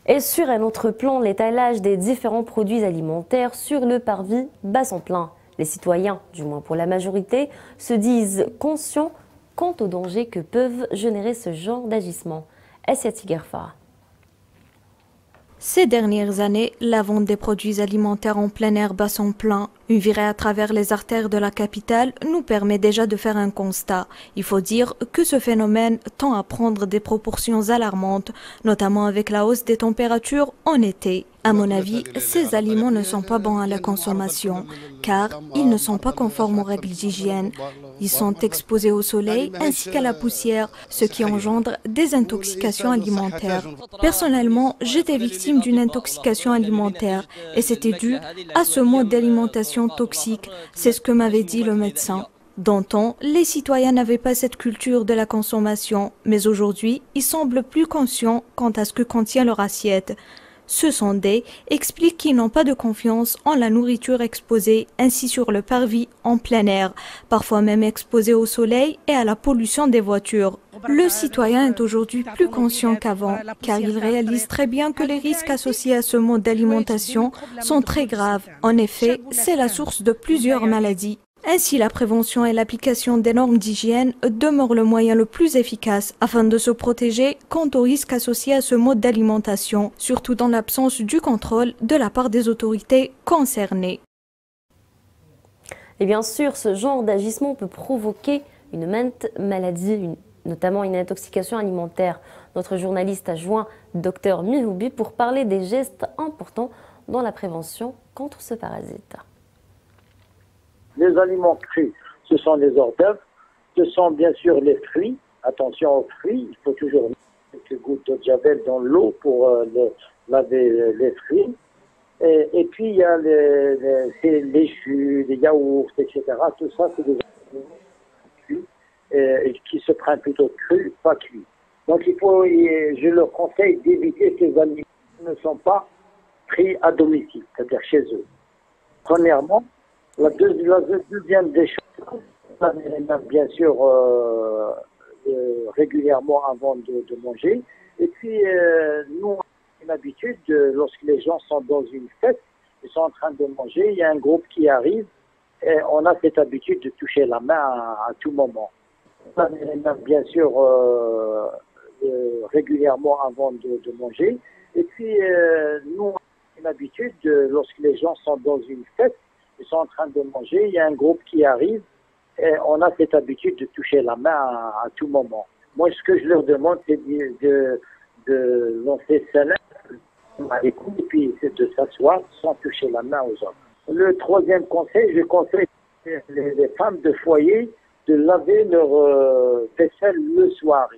Et sur un autre plan, l'étalage des différents produits alimentaires sur le parvis bat son plein. Les citoyens, du moins pour la majorité, se disent conscients quant aux dangers que peuvent générer ce genre d'agissement. Asiati Gerfa. Ces dernières années, la vente des produits alimentaires en plein air bat son plein. Une virée à travers les artères de la capitale nous permet déjà de faire un constat. Il faut dire que ce phénomène tend à prendre des proportions alarmantes, notamment avec la hausse des températures en été. À mon avis, ces aliments ne sont pas bons à la consommation, car ils ne sont pas conformes aux règles d'hygiène. Ils sont exposés au soleil ainsi qu'à la poussière, ce qui engendre des intoxications alimentaires. Personnellement, j'étais victime d'une intoxication alimentaire et c'était dû à ce mode d'alimentation toxique. C'est ce que m'avait dit le médecin. D'antan, les citoyens n'avaient pas cette culture de la consommation, mais aujourd'hui, ils semblent plus conscients quant à ce que contient leur assiette. Ce sondé explique qu'ils n'ont pas de confiance en la nourriture exposée ainsi sur le parvis en plein air, parfois même exposée au soleil et à la pollution des voitures. Le citoyen est aujourd'hui plus conscient qu'avant, car il réalise très bien que les risques associés à ce mode d'alimentation sont très graves. En effet, c'est la source de plusieurs maladies. Ainsi, la prévention et l'application des normes d'hygiène demeurent le moyen le plus efficace afin de se protéger quant aux risques associés à ce mode d'alimentation, surtout dans l'absence du contrôle de la part des autorités concernées. Et bien sûr, ce genre d'agissement peut provoquer une maintes maladie, notamment une intoxication alimentaire. Notre journaliste a joint Dr Mihoubi pour parler des gestes importants dans la prévention contre ce parasite. Les aliments crus, ce sont les hors d'œuvre, ce sont bien sûr les fruits. Attention aux fruits, il faut toujours mettre quelques gouttes d'eau de javel dans l'eau pour laver les fruits. Et puis il y a les jus, les yaourts, etc. Tout ça, c'est des aliments crus qui se prennent plutôt crus, pas cuits. Donc je leur conseille d'éviter ces aliments qui ne sont pas pris à domicile, c'est-à-dire chez eux. Premièrement, la deuxième des choses, laver les mains bien sûr régulièrement avant de manger. Et puis nous, on a une habitude, lorsque les gens sont dans une fête, ils sont en train de manger, il y a un groupe qui arrive, et on a cette habitude de toucher la main à tout moment. Laver les mains bien sûr régulièrement avant de manger. Et puis nous, on a une habitude, lorsque les gens sont dans une fête, ils sont en train de manger, il y a un groupe qui arrive, et on a cette habitude de toucher la main à tout moment. Moi, ce que je leur demande, c'est de lancer sa main à l'écoute et puis c'est de s'asseoir sans toucher la main aux autres. Le troisième conseil, je conseille les femmes de foyer de laver leur vaisselle le soir.